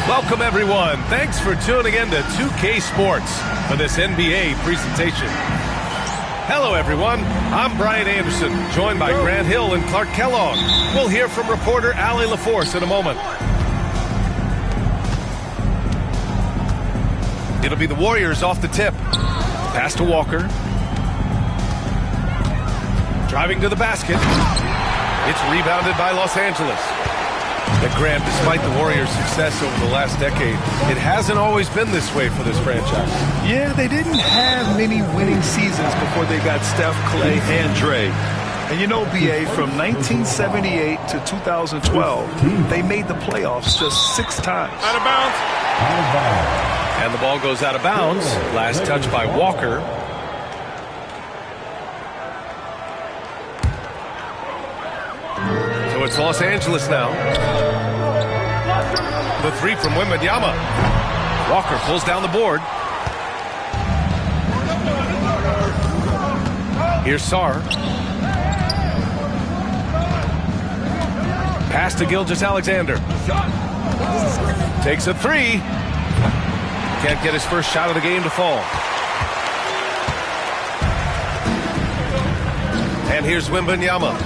Welcome, everyone. Thanks for tuning in to 2K Sports for this NBA presentation. Hello, everyone. I'm Brian Anderson, joined by Grant Hill and Clark Kellogg. We'll hear from reporter Allie LaForce in a moment. It'll be the Warriors off the tip. Pass to Walker. Driving to the basket. It's rebounded by Los Angeles. And Grant, despite the Warriors' success over the last decade, it hasn't always been this way for this franchise. Yeah, they didn't have many winning seasons before they got Steph, Clay, and Dre. And you know, B.A., from 1978 to 2012, they made the playoffs just 6 times. Out of bounds. And the ball goes out of bounds. Last touch by Walker. So it's Los Angeles now. The 3 from Wembanyama. Walker pulls down the board. Here's Sarr. Pass to Gilgeous-Alexander. Takes a 3. Can't get his first shot of the game to fall. And here's Wembanyama.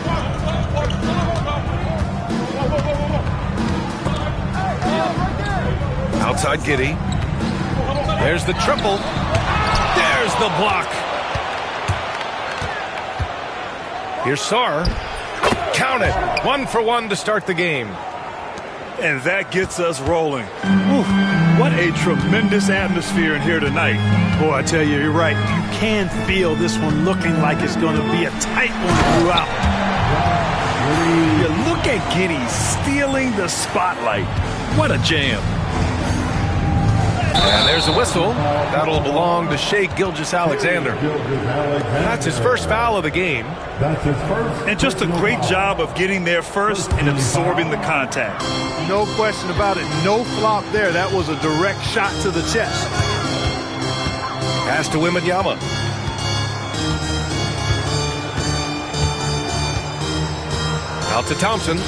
Outside Giddey. There's the triple. There's the block. Here's Sarr. Count it. 1 for 1 to start the game. And that gets us rolling. Ooh, what a tremendous atmosphere in here tonight. Boy, I tell you, you're right. You can feel this one looking like it's going to be a tight one throughout. You look at Giddey stealing the spotlight. What a jam. And there's a whistle. That'll belong to Shai Gilgeous-Alexander. That's his first foul of the game. And just a great job of getting there first and absorbing the contact. No question about it. No flop there. That was a direct shot to the chest. Pass to Wembanyama. Out to Thompson.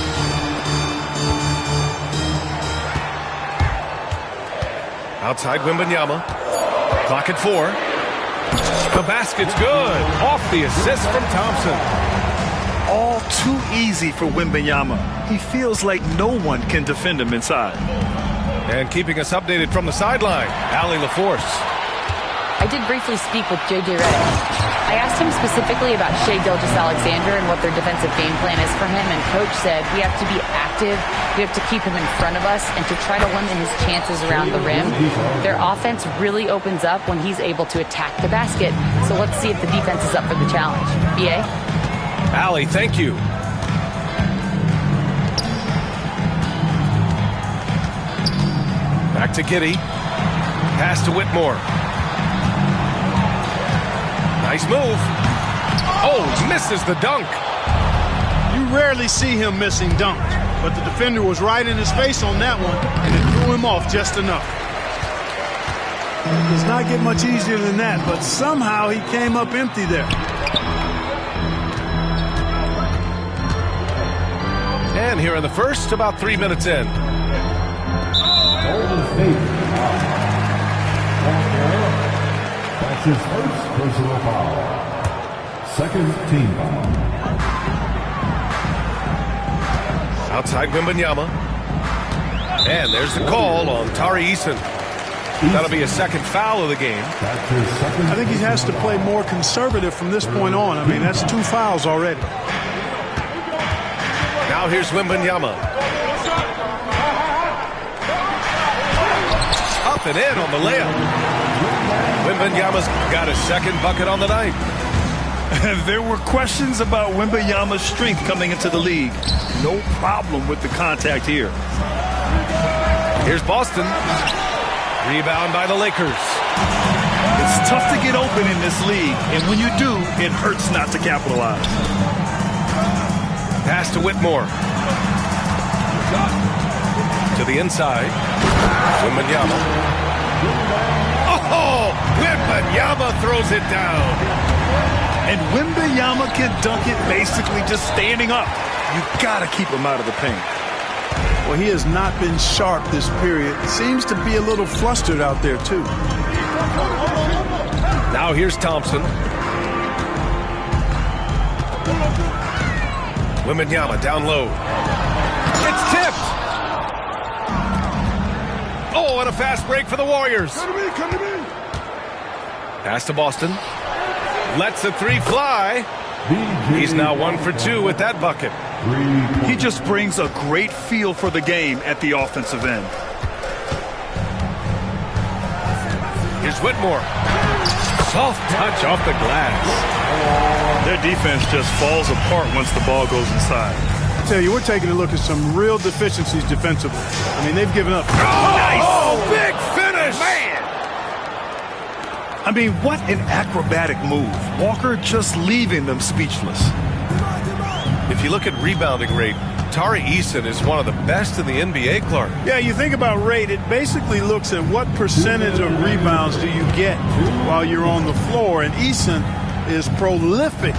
Outside Wembanyama. Clock at 4. The basket's good. Off the assist from Thompson. All too easy for Wembanyama. He feels like no one can defend him inside. And keeping us updated from the sideline, Allie LaForce. I did briefly speak with J.J. Redick. I asked him specifically about Shai Gilgeous-Alexander and what their defensive game plan is for him, and Coach said we have to be active, we have to keep him in front of us, and to try to limit his chances around the rim. Their offense really opens up when he's able to attack the basket, so let's see if the defense is up for the challenge. B.A.? Allie, thank you. Back to Giddey. Pass to Whitmore. Nice move. Oh, misses the dunk. You rarely see him missing dunks, but the defender was right in his face on that one, and it threw him off just enough. It does not get much easier than that, but somehow he came up empty there. And here in the first, about 3 minutes in. Golden State. That's his first personal foul. Second team foul. Outside Wembanyama. And there's the call on Tari Eason. That'll be a second foul of the game. I think he has to play more conservative from this point on. I mean, that's 2 fouls already. Now here's Wembanyama. Up and in on the layup. Wembanyama's got his second bucket on the night. There were questions about Wembanyama's strength coming into the league. No problem with the contact here. Here's Boston. Rebound by the Lakers. It's tough to get open in this league, and when you do, it hurts not to capitalize. Pass to Whitmore. To the inside. Wembanyama. Oh! Wembanyama throws it down. And Wembanyama can dunk it basically just standing up. You got to keep him out of the paint. Well, he has not been sharp this period. Seems to be a little flustered out there, too. Now here's Thompson. Wembanyama down low. It's tipped. Oh, and a fast break for the Warriors. Come to me. Pass to Boston. Lets the three fly. He's now 1 for 2 with that bucket. He just brings a great feel for the game at the offensive end. Here's Whitmore. Soft touch off the glass. Their defense just falls apart once the ball goes inside. I tell you, we're taking a look at some real deficiencies defensively. I mean, they've given up. Oh, big finish! Man! I mean, what an acrobatic move. Walker just leaving them speechless. If you look at rebounding rate, Tari Eason is one of the best in the NBA, Clark. Yeah, you think about rate, it basically looks at what percentage of rebounds do you get while you're on the floor, and Eason is prolific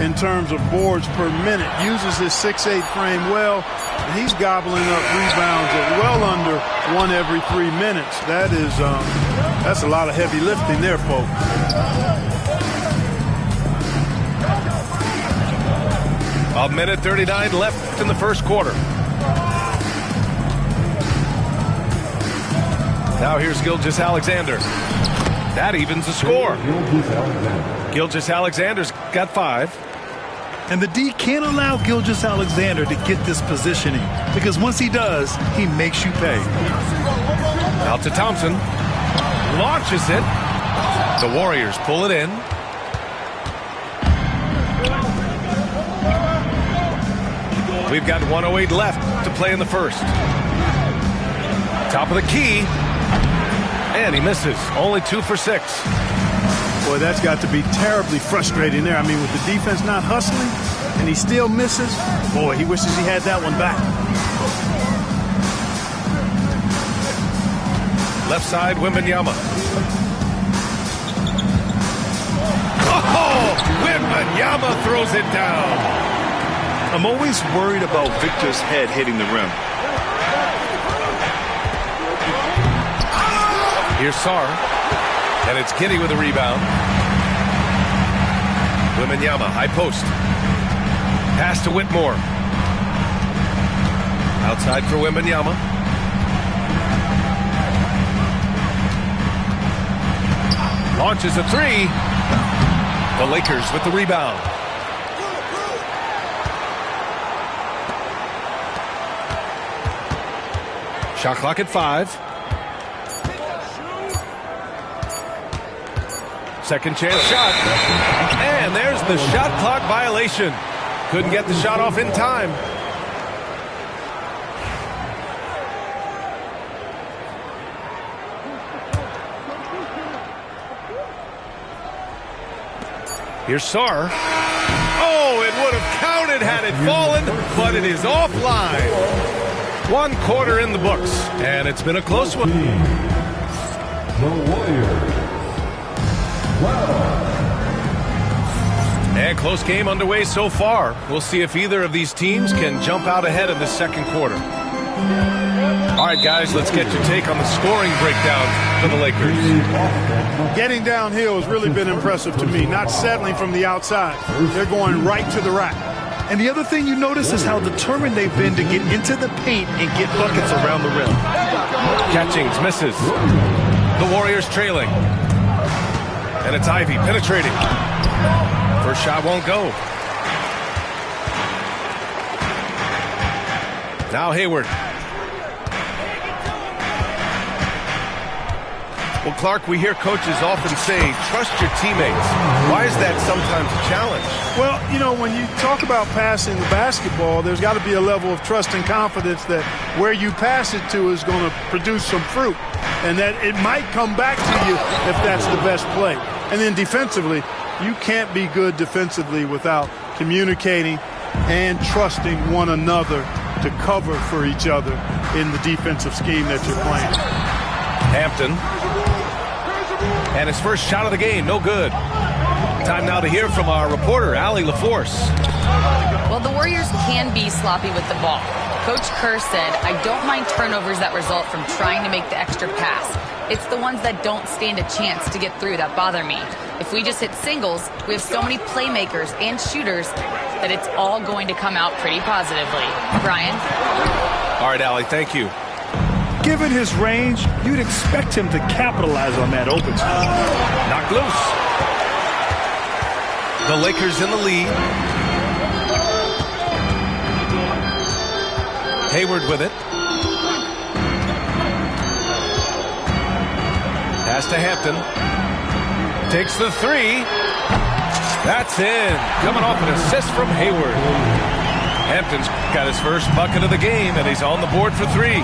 in terms of boards per minute, uses his 6'8" frame well, and he's gobbling up rebounds at well under 1 every 3 minutes. That's a lot of heavy lifting there, folks. A minute 39 left in the first quarter. Now here's Gilgeous-Alexander. That evens the score. Gilgeous-Alexander's got 5. And the D can't allow Gilgeous-Alexander to get this positioning, because once he does, he makes you pay. Out to Thompson. Launches it. The Warriors pull it in. We've got 1:08 left to play in the first. Top of the key. And he misses. Only 2 for 6. Boy, that's got to be terribly frustrating there. I mean, with the defense not hustling and he still misses, boy, he wishes he had that one back. Left side, Wembanyama. Oh! Wembanyama throws it down. I'm always worried about Victor's head hitting the rim. Here's Sarr. And it's Giddey with a rebound. Wembanyama, high post. Pass to Whitmore. Outside for Wembanyama. Launches a 3. The Lakers with the rebound. Shot clock at 5. Second chance shot. And there's the shot clock violation. Couldn't get the shot off in time. Here's Sarr. Oh, it would have counted had it fallen, but it is offline. 1 quarter in the books, and it's been a close one. The Warriors. And close game underway so far. We'll see if either of these teams can jump out ahead in the second quarter. All right, guys, let's get your take on the scoring breakdown for the Lakers. Getting downhill has really been impressive to me, not settling from the outside. They're going right to the rack. And the other thing you notice is how determined they've been to get into the paint and get buckets around the rim. Catchings misses. The Warriors trailing. And it's Ivy penetrating. First shot won't go. Now Hayward. Well, Clark, we hear coaches often say, trust your teammates. Why is that sometimes a challenge? Well, you know, when you talk about passing the basketball, there's got to be a level of trust and confidence that where you pass it to is going to produce some fruit, and that it might come back to you if that's the best play. And then defensively, you can't be good defensively without communicating and trusting one another to cover for each other in the defensive scheme that you're playing. Hampton. And his first shot of the game, no good. Time now to hear from our reporter, Allie LaForce. Well, the Warriors can be sloppy with the ball. Coach Kerr said, I don't mind turnovers that result from trying to make the extra pass. It's the ones that don't stand a chance to get through that bother me. If we just hit singles, we have so many playmakers and shooters that it's all going to come out pretty positively. Brian? All right, Allie, thank you. Given his range, you'd expect him to capitalize on that open spot. Knocked loose. The Lakers in the lead. Hayward with it. Pass to Hampton. Takes the three. That's in. Coming off an assist from Hayward. Hampton's got his first bucket of the game, and he's on the board for three.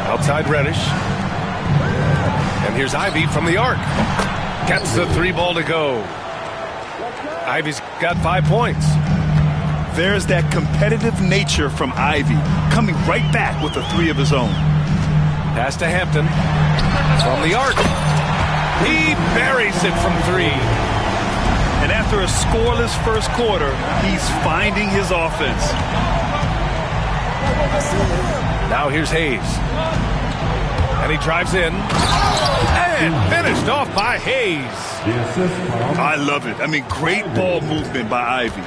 Outside Reddish. And here's Ivy from the arc. Gets the three ball to go. Ivy's got 5 points. There's that competitive nature from Ivy, coming right back with a three of his own. Pass to Hampton. From the arc. He buries it from three. And after a scoreless first quarter, he's finding his offense. Now here's Hayes. And he drives in. And finished off by Hayes. I love it. I mean, great ball movement by Ivy.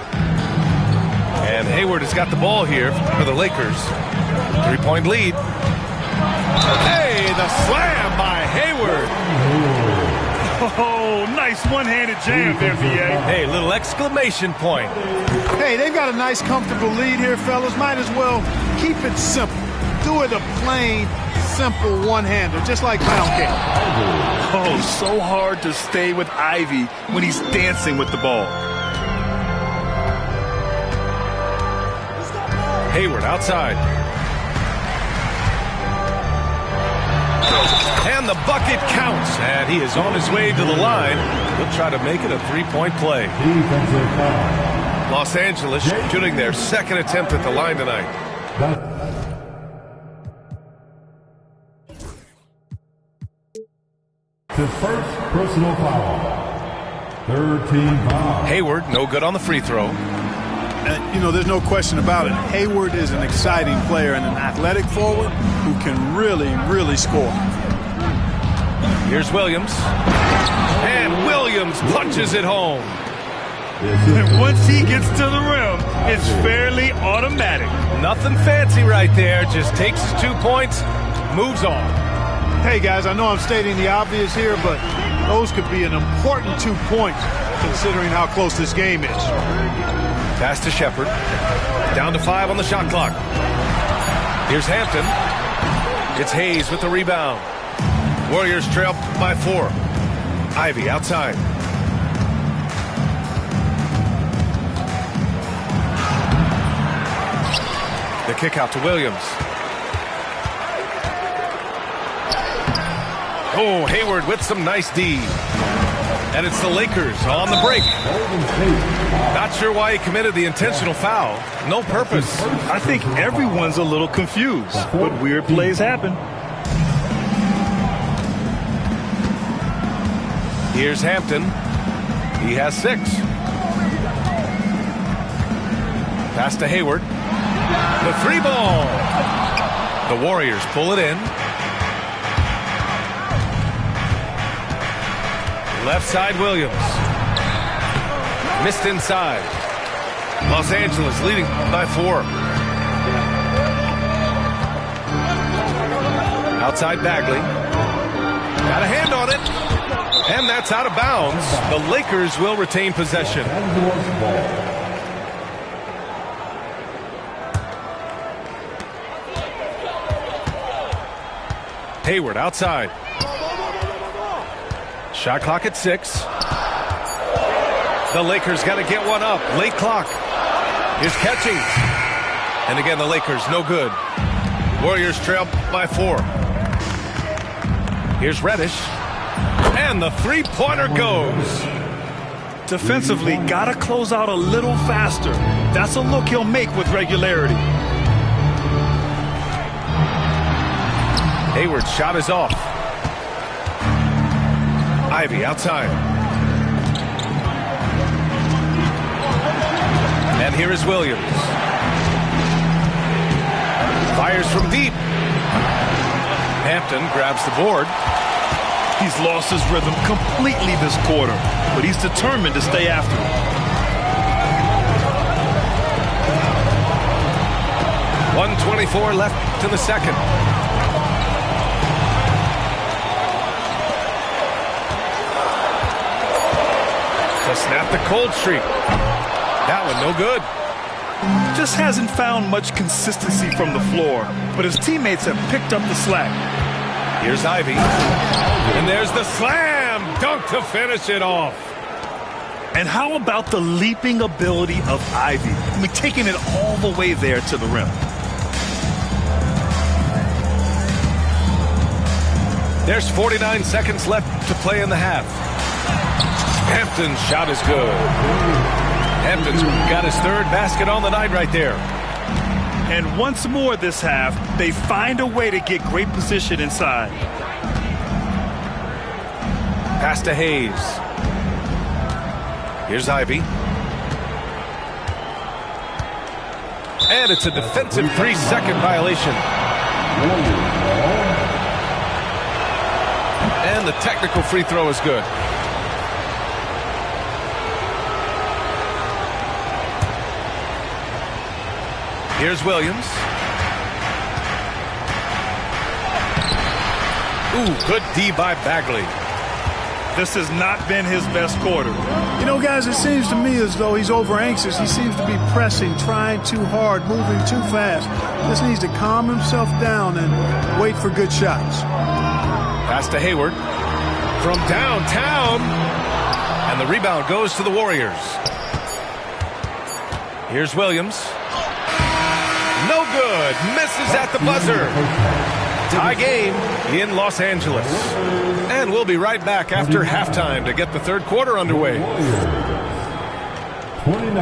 And Hayward has got the ball here for the Lakers. 3-point lead. Hey, the slam by Hayward. Oh, nice one-handed jam there, VA. Hey, little exclamation point. Hey, they've got a nice, comfortable lead here, fellas. Might as well keep it simple. Do it a plain, simple one-hander, just like pound cake. Oh, so hard to stay with Ivy when he's dancing with the ball. Hayward outside. And the bucket counts. And he is on his way to the line. He'll try to make it a three-point play. Los Angeles shooting their second attempt at the line tonight. His first personal foul. Third team foul. Hayward, no good on the free throw. And, you know, there's no question about it. Hayward is an exciting player and an athletic forward who can really, really score. Here's Williams. And Williams punches it home. And once he gets to the rim, it's fairly automatic. Nothing fancy right there. Just takes his 2 points, moves on. Hey, guys, I know I'm stating the obvious here, but those could be an important 2 points considering how close this game is. Pass to Shepherd. Down to 5 on the shot clock. Here's Hampton. It's Hayes with the rebound. Warriors trail by 4. Ivy outside. The kick out to Williams. Oh, Hayward with some nice D. And it's the Lakers on the break. Not sure why he committed the intentional foul. No purpose. I think everyone's a little confused, but weird plays happen. Here's Hampton. He has 6. Pass to Hayward. The 3 ball. The Warriors pull it in. Left side Williams. Missed inside. Los Angeles leading by 4. Outside Bagley. Got a hand on it. And that's out of bounds. The Lakers will retain possession. Hayward outside. Shot clock at 6. The Lakers got to get one up. Late clock. Here's catching. And again, the Lakers no good. Warriors trail by 4. Here's Reddish. And the three-pointer goes. Defensively, got to close out a little faster. That's a look he'll make with regularity. Hayward's shot is off. Ivy outside. And here is Williams. Fires from deep. Hampton grabs the board. He's lost his rhythm completely this quarter, but he's determined to stay after it. 1:24 left in the second. To snap the cold streak. That one no good. Just hasn't found much consistency from the floor, but his teammates have picked up the slack. Here's Ivy. And there's the slam dunk to finish it off. And how about the leaping ability of Ivy? I mean, taking it all the way there to the rim. There's 49 seconds left to play in the half. Hampton's shot is good. Hampton's got his 3rd basket on the night right there. And once more this half, they find a way to get great position inside. Pass to Hayes. Here's Ivy. And it's a defensive 3-second violation. And the technical free throw is good. Here's Williams. Ooh, good D by Bagley. This has not been his best quarter. You know, guys, it seems to me as though he's over anxious. He seems to be pressing, trying too hard, moving too fast. Just needs to calm himself down and wait for good shots. Pass to Hayward from downtown. And the rebound goes to the Warriors. Here's Williams. No good. Misses at the buzzer. Tie game in Los Angeles. And we'll be right back after halftime to get the 3rd quarter underway. 29.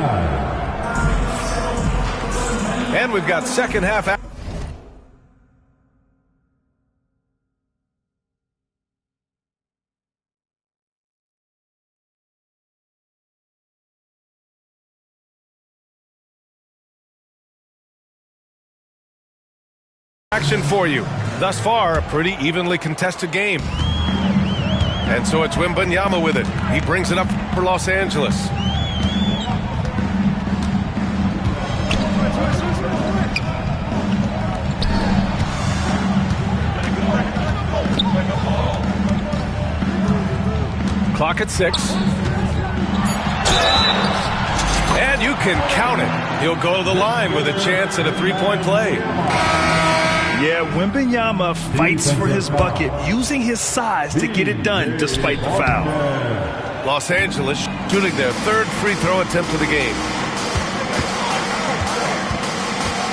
And we've got second half action for you. Thus far, a pretty evenly contested game. And so it's Wembanyama with it. He brings it up for Los Angeles. Clock at 6. And you can count it. He'll go to the line with a chance at a 3-point play. Yeah, Wembanyama fights for his bucket, using his size to get it done despite the foul. Los Angeles shooting their 3rd free throw attempt of the game.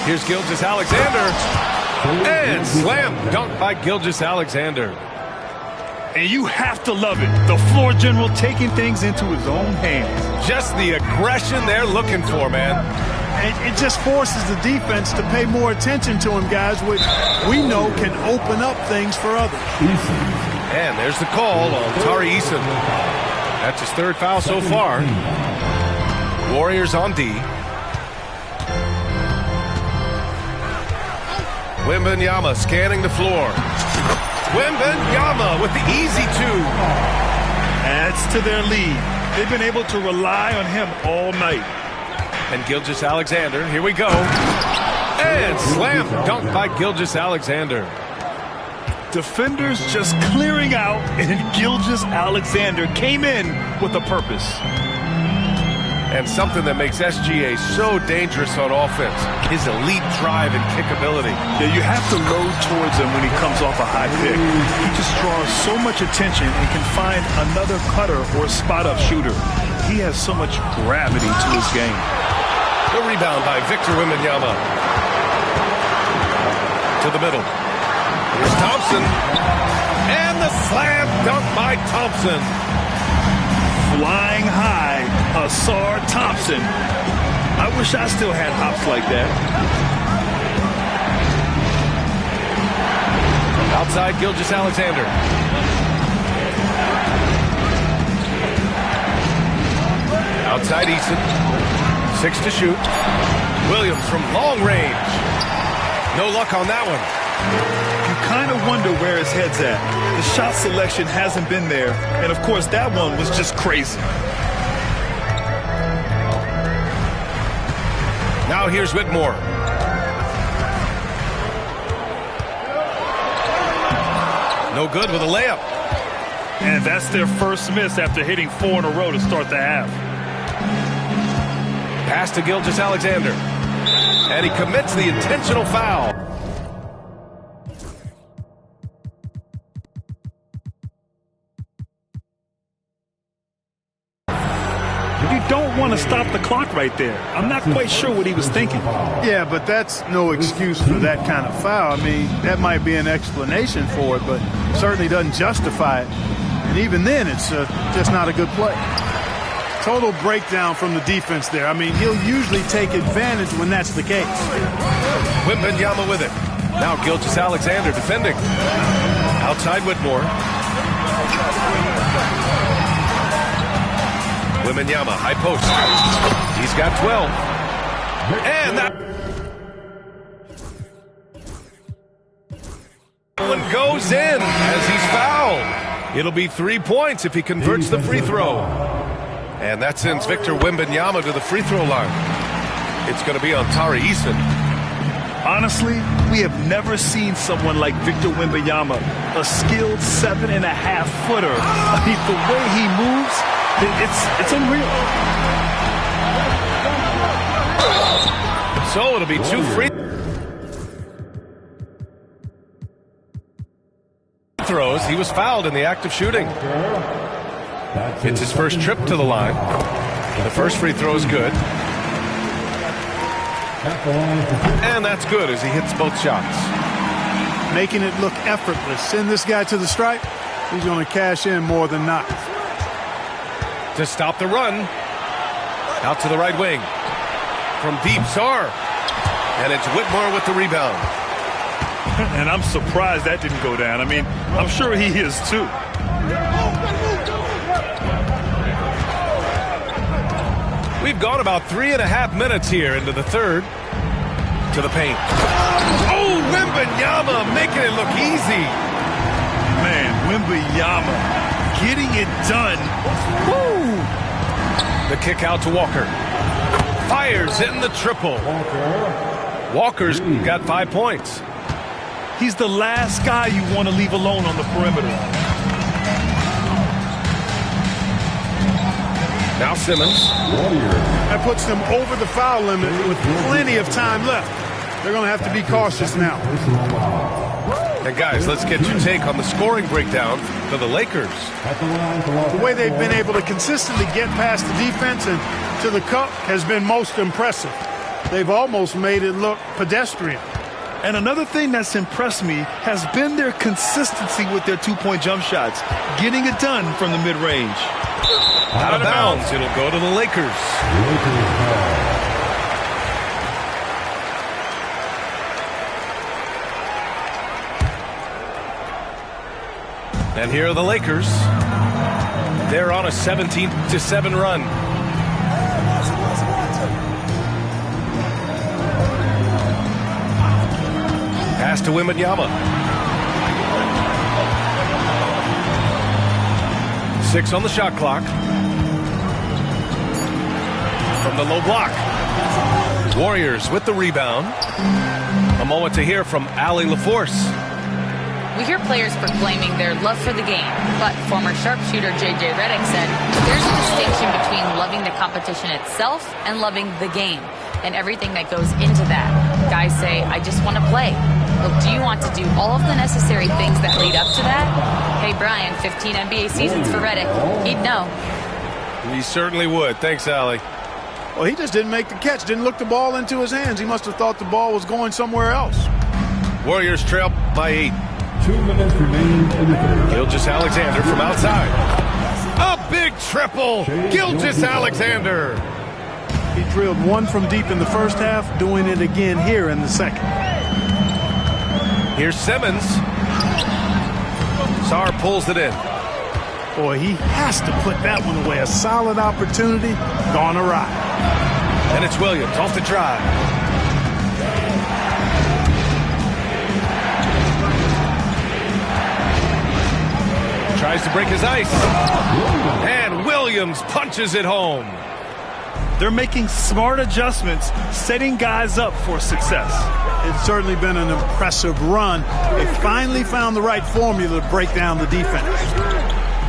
Here's Gilgeous-Alexander. And slam dunk by Gilgeous-Alexander. And you have to love it. The floor general taking things into his own hands. Just the aggression they're looking for, man. And it just forces the defense to pay more attention to him, guys, which we know can open up things for others. And there's the call on Tari Eason. That's his third foul so far. Warriors on D. Wembanyama scanning the floor. Wembanyama with the easy two. Adds to their lead. They've been able to rely on him all night. And Gilgeous-Alexander, here we go. And slam dunk by Gilgeous-Alexander. Defenders just clearing out, and Gilgeous-Alexander came in with a purpose. And something that makes SGA so dangerous on offense, his elite drive and kick ability. Yeah, you have to load towards him when he comes off a high pick. He just draws so much attention and can find another cutter or spot-up shooter. He has so much gravity to his game. The rebound by Victor Wembanyama. To the middle. Here's Thompson. And the slam dunk by Thompson. Flying high, Asar Thompson. I wish I still had hops like that. Outside Gilgeous-Alexander. Outside Eason. 6 to shoot. Williams from long range. No luck on that one. You kind of wonder where his head's at. The shot selection hasn't been there. And, of course, that one was just crazy. Now here's Whitmore. No good with a layup. And that's their first miss after hitting 4 in a row to start the half. Pass to Gilgeous-Alexander. And he commits the intentional foul. You don't want to stop the clock right there. I'm not quite sure what he was thinking. Yeah, but that's no excuse for that kind of foul. I mean, that might be an explanation for it, but certainly doesn't justify it. And even then, it's just not a good play. Total breakdown from the defense there. I mean, he'll usually take advantage when that's the case. Wembanyama with it. Now Gilgeous-Alexander defending. Outside Whitmore. Wembanyama, high post. He's got 12. And that one goes in as he's fouled. It'll be 3 points if he converts the free throw. And that sends Victor Wembanyama to the free throw line. It's going to be on Tari Eason. Honestly, we have never seen someone like Victor Wembanyama, a skilled 7.5-footer. I mean, the way he moves, it's unreal. So it'll be 2 free throws. He was fouled in the act of shooting. It's his first trip to the line. The first free throw is good. And that's good as he hits both shots. Making it look effortless. Send this guy to the stripe. He's going to cash in more than not. To stop the run. Out to the right wing. From deep, Sar. And it's Whitmore with the rebound. And I'm surprised that didn't go down. I mean, I'm sure he is too. We've gone about 3.5 minutes here into the third. To the paint. Oh, Wembanyama making it look easy. Man, Wembanyama getting it done. Woo! The kick out to Walker. Fires in the triple. Walker's got 5 points. He's the last guy you want to leave alone on the perimeter. Now Simmons. That puts them over the foul limit with plenty of time left. They're going to have to be cautious now. And guys, let's get your take on the scoring breakdown for the Lakers. The way they've been able to consistently get past the defense and to the cup has been most impressive. They've almost made it look pedestrian. And another thing that's impressed me has been their consistency with their two-point jump shots, getting it done from the mid-range. Out of bounds. It'll go to the Lakers. And here are the Lakers. They're on a 17-7 run. Pass to Wembanyama. 6 on the shot clock. From the low block. Warriors with the rebound. A moment to hear from Allie LaForce. We hear players proclaiming their love for the game, but former sharpshooter J.J. Redick said there's a distinction between loving the competition itself and loving the game and everything that goes into that. Guys say, I just want to play. Well, do you want to do all of the necessary things that lead up to that? Hey, Brian, 15 NBA seasons for Redick. He'd know. He certainly would. Thanks, Allie. Well, he just didn't make the catch, didn't look the ball into his hands. He must have thought the ball was going somewhere else. Warriors trail by 8. 2 minutes remaining in the third. Gilgeous-Alexander from outside. A big triple. Gilgeous-Alexander. He drilled one from deep in the first half, doing it again here in the second. Here's Simmons. Sarr pulls it in. Boy, he has to put that one away. A solid opportunity, gone awry. And it's Williams off the drive. Tries to break his ice. And Williams punches it home. They're making smart adjustments, setting guys up for success. It's certainly been an impressive run. They finally found the right formula to break down the defense.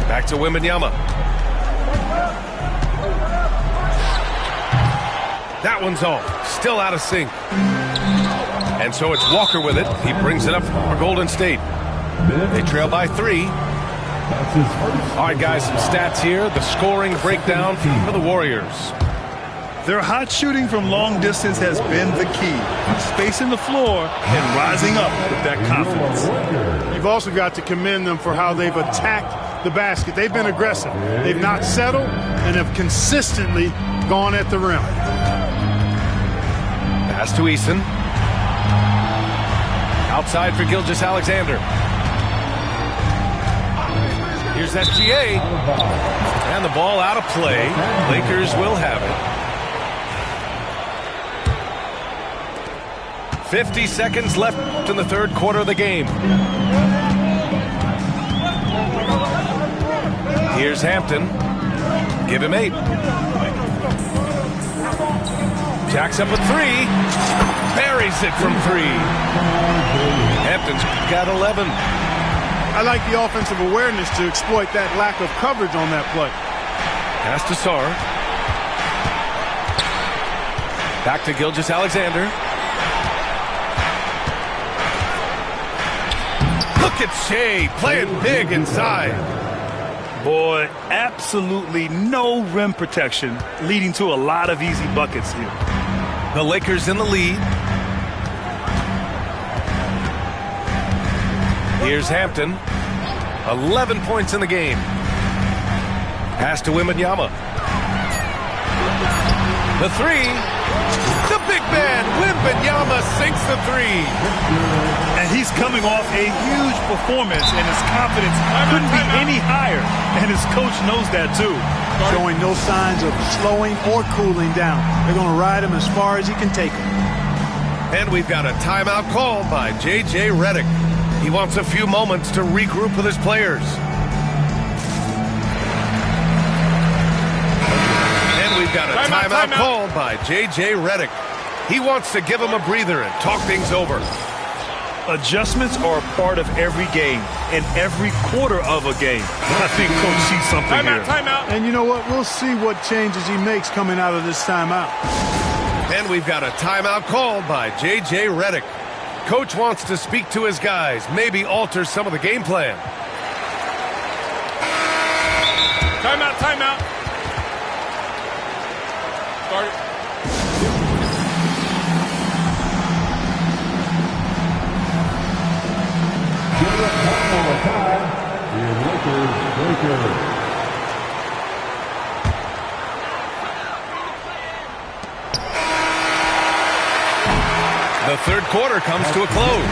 Back to Wembanyama. That one's off. Still out of sync. And so it's Walker with it. He brings it up for Golden State. They trail by 3. All right, guys, some stats here. The scoring breakdown for the Warriors. Their hot shooting from long distance has been the key. Spacing the floor and rising up with that confidence. You've also got to commend them for how they've attacked the basket. They've been aggressive. They've not settled and have consistently gone at the rim. Pass to Eason. Outside for Gilgeous-Alexander. Here's SGA. And the ball out of play. Lakers will have it. 50 seconds left in the third quarter of the game. Here's Hampton. Give him 8. Jacks up a 3. Buries it from 3. Hampton's got 11. I like the offensive awareness to exploit that lack of coverage on that play. Pass to Sarr. Back to Gilgeous-Alexander. Look at Shea playing big inside. Boy, absolutely no rim protection, leading to a lot of easy buckets here. The Lakers in the lead. Here's Hampton. 11 points in the game. Pass to Wembanyama. The 3. The big man, Wembanyama, sinks the 3. And he's coming off a huge performance, and his confidence couldn't be any higher. And his coach knows that, too. Showing no signs of slowing or cooling down. They're going to ride him as far as he can take him. And we've got a timeout called by J.J. Redick. He wants a few moments to regroup with his players. And we've got a timeout called by J.J. Redick. He wants to give him a breather and talk things over. Adjustments are a part of every game and every quarter of a game. I think Coach sees something here. Timeout. And you know what? We'll see what changes he makes coming out of this timeout. And we've got a timeout called by J.J. Redick. Coach wants to speak to his guys, maybe alter some of the game plan. Timeout. Start it. The third quarter comes to a close.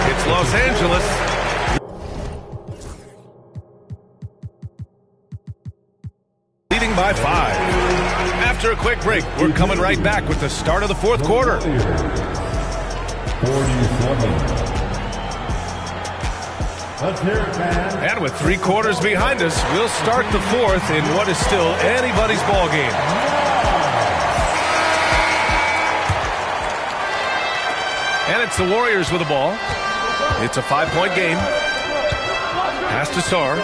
It's Los Angeles leading by 5. After a quick break, we're coming right back with the start of the fourth quarter. 47. Let's hear it, man. And with 3 quarters behind us, we'll start the fourth in what is still anybody's ball game. And it's the Warriors with the ball. It's a 5-point game. Pass to Sarr.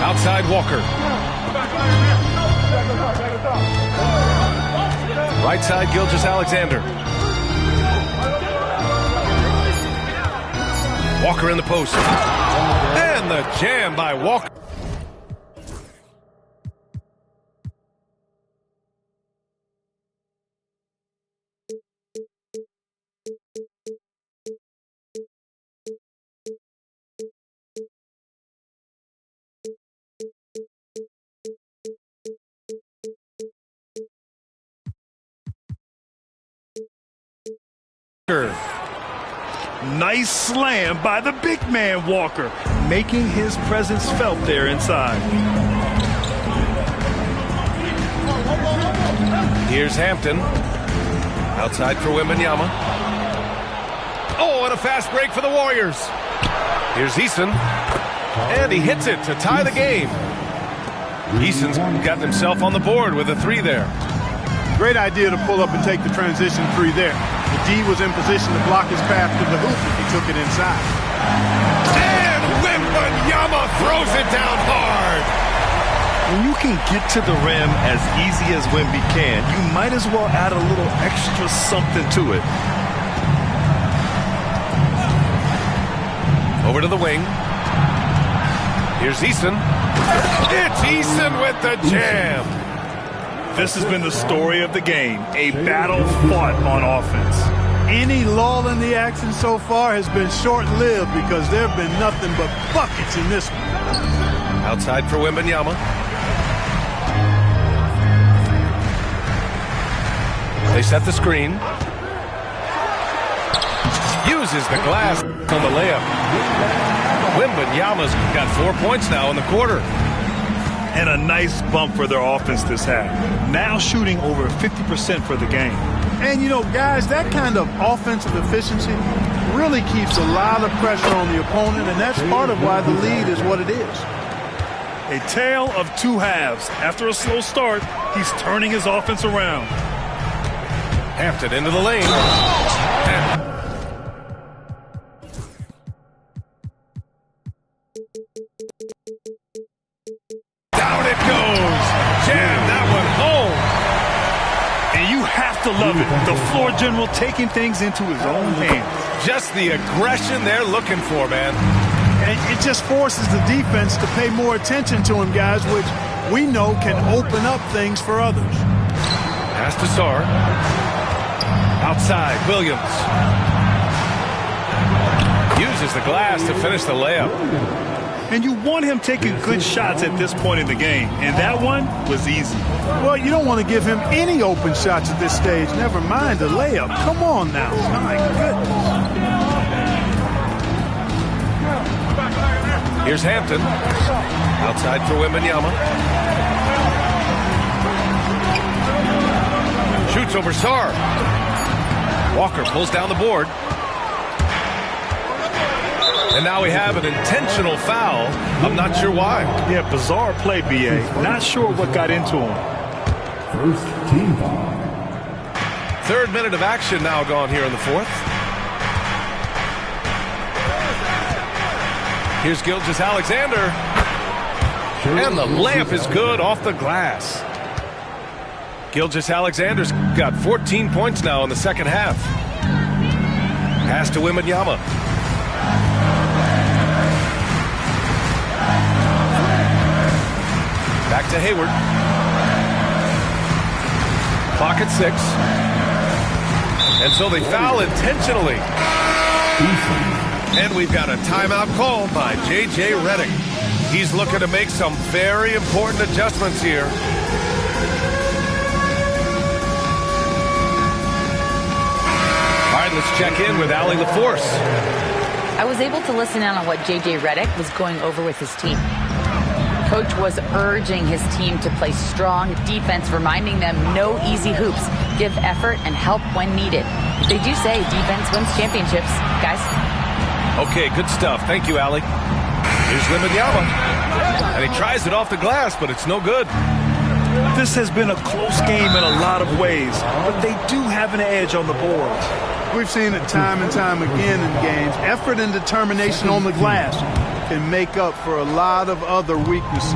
Outside Walker. Right side Gilgeous-Alexander. Walker in the post. And the jam by Walker. Nice slam by the big man Walker, making his presence felt there inside. Here's Hampton. Outside for Wembanyama. Oh, and a fast break for the Warriors. Here's Eason. And he hits it to tie the game. Eason's got himself on the board with a 3 there. Great idea to pull up and take the transition 3 there. The D was in position to block his path to the hoop if he took it inside. And Wembanyama throws it down hard. When you can get to the rim as easy as Wemby can, you might as well add a little extra something to it. Over to the wing. Here's Eason. It's Eason with the jam. This has been the story of the game, a battle fought on offense. Any lull in the action so far has been short-lived because there have been nothing but buckets in this one. Outside for Wembanyama. They set the screen. Uses the glass on the layup. Wembanyama's got 4 points now in the quarter. And a nice bump for their offense this half. Now shooting over 50% for the game. And, you know, guys, that kind of offensive efficiency really keeps a lot of pressure on the opponent, and that's part of why the lead is what it is. A tale of 2 halves. After a slow start, he's turning his offense around. Hampton into the lane. Down it goes. Jam that one home. And you have to love it. The floor general taking things into his own hands. Just the aggression they're looking for, man. And it just forces the defense to pay more attention to him, guys, which we know can open up things for others. Pass to Sarr. Outside, Williams. Uses the glass to finish the layup. And you want him taking good shots at this point in the game. And that one was easy. Well, you don't want to give him any open shots at this stage. Never mind a layup. Come on now. My goodness. Here's Hampton. Outside for Wembanyama. Shoots over Sarr. Walker pulls down the board. And now we have an intentional foul. I'm not sure why. Yeah, bizarre play, B.A. Not sure what got into him. First team foul. 3rd minute of action now gone here in the 4th. Here's Gilgeous-Alexander. And the layup is good off the glass. Gilgeous-Alexander's got 14 points now in the second half. Pass to Wembanyama. Back to Hayward. Clock at 6. And so they foul intentionally. And we've got a timeout called by J.J. Redick. He's looking to make some very important adjustments here. All right, let's check in with Allie LaForce. I was able to listen in on what J.J. Redick was going over with his team. Coach was urging his team to play strong defense, reminding them no easy hoops, give effort, and help when needed. They do say defense wins championships, guys. Okay, good stuff. Thank you, Allie. Here's Wembanyama. And he tries it off the glass, but it's no good. This has been a close game in a lot of ways, but they do have an edge on the boards. We've seen it time and time again in games. Effort and determination on the glass can make up for a lot of other weaknesses.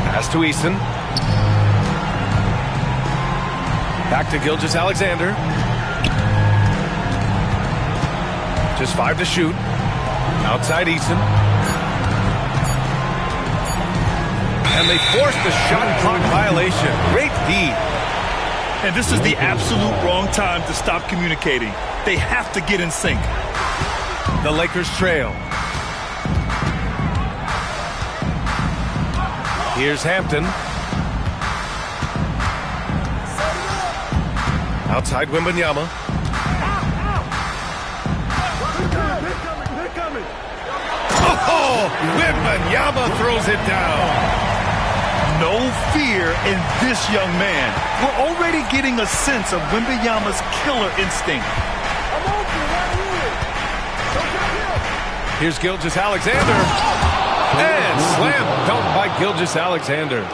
Pass to Eason. Back to Gilgeous-Alexander. Just 5 to shoot. Outside Eason. And they forced the shot clock violation. Great feed. And this is the absolute wrong time to stop communicating. They have to get in sync. The Lakers trail. Here's Hampton. Outside Wembanyama. Oh, Wembanyama throws it down. No fear in this young man. We're already getting a sense of Wembanyama's killer instinct. Here's Gilgeous-Alexander. And slam dunk by Gilgeous-Alexander.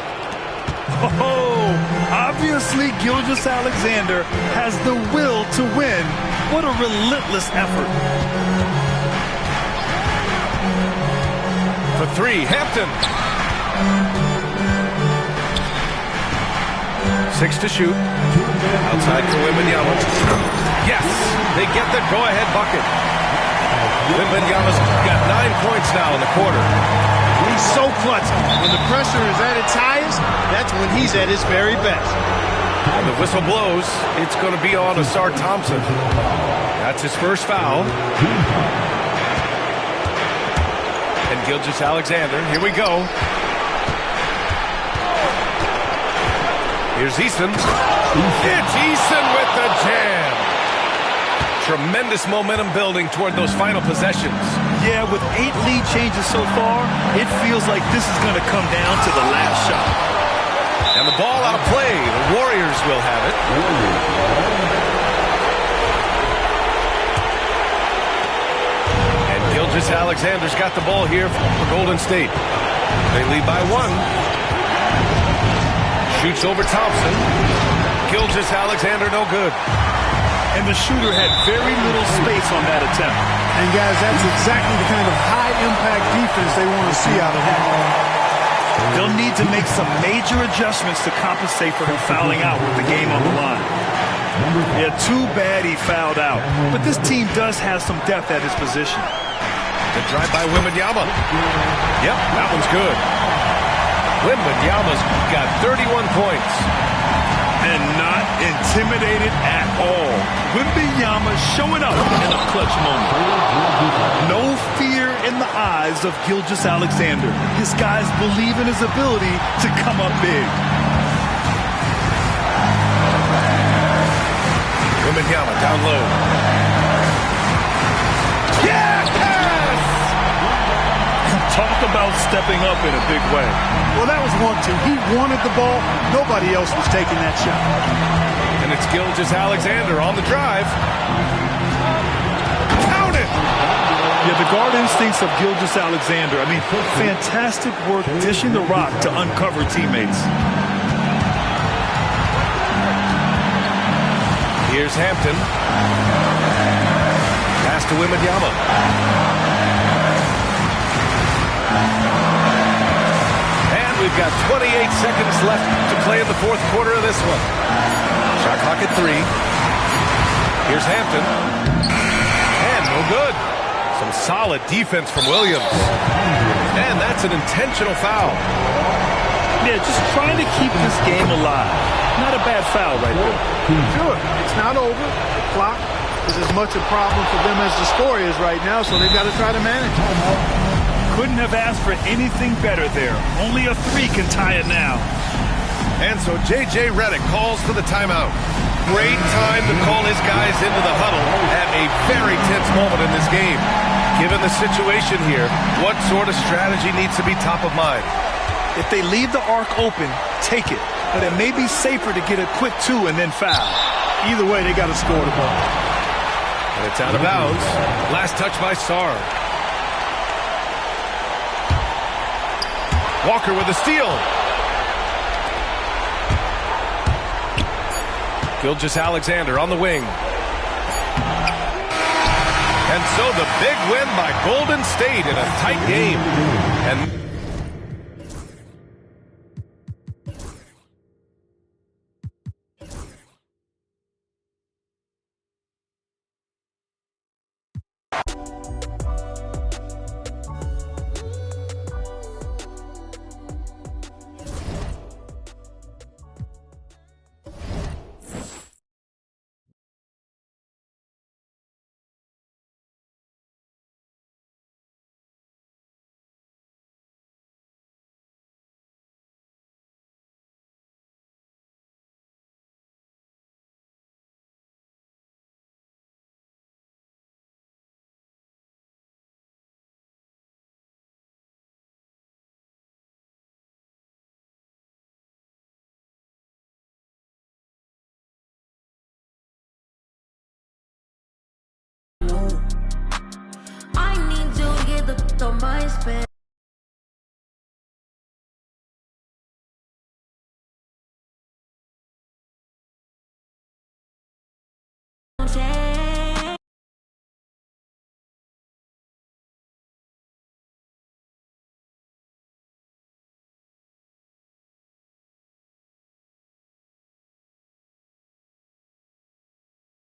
Oh, obviously Gilgeous-Alexander has the will to win. What a relentless effort. For 3, Hampton. 6 to shoot. Outside for Wembanyama. Yes, they get the go-ahead bucket. Wembanyama's got 9 points now in the quarter. He's so clutch. When the pressure is at its highest, that's when he's at his very best. When the whistle blows, it's going to be on Asar Thompson. That's his first foul. And Gilgeous-Alexander, here we go. Here's Eason. It's Eason with the jam. Tremendous momentum building toward those final possessions. Yeah, with 8 lead changes so far, it feels like this is going to come down to the last shot. And the ball out of play. The Warriors will have it. And Gilgeous-Alexander's got the ball here for Golden State. They lead by 1. Shoots over Thompson. Gilgeous-Alexander no good. And the shooter had very little space on that attempt. And guys, that's exactly the kind of high-impact defense they want to see out of him. They'll need to make some major adjustments to compensate for him fouling out with the game on the line. Yeah, too bad he fouled out. But this team does have some depth at his position. The drive by Wembanyama. Yep, that one's good. Wembanyama's got 31 points. And not intimidated at all. Wembanyama showing up in a clutch moment. No fear in the eyes of Gilgeous-Alexander. His guys believe in his ability to come up big. Wembanyama down low. Yes! Talk about stepping up in a big way. Well, that was 1-2. He wanted the ball. Nobody else was taking that shot. And it's Gilgeous-Alexander on the drive. Count it! Yeah, the guard instincts of Gilgeous-Alexander. I mean, fantastic work dishing the rock to uncover teammates. Here's Hampton. Pass to Wembanyama. And we've got 28 seconds left to play in the fourth quarter of this one. Shot clock at 3. Here's Hampton. And no good. Some solid defense from Williams. And that's an intentional foul. Yeah, just trying to keep this game alive. Not a bad foul right there. Sure, it's not over. The clock is as much a problem for them as the score is right now, so they've got to try to manage it. Couldn't have asked for anything better there. Only a 3 can tie it now. And so J.J. Redick calls for the timeout. Great time to call his guys into the huddle at a very tense moment in this game. Given the situation here, what sort of strategy needs to be top of mind? If they leave the arc open, take it. But it may be safer to get a quick 2 and then foul. Either way, they got to score the ball. And it's out of bounds. Last touch by Sarr. Walker with a steal. Gilgeous-Alexander on the wing. And so the big win by Golden State in a tight game. And I need to get on my space.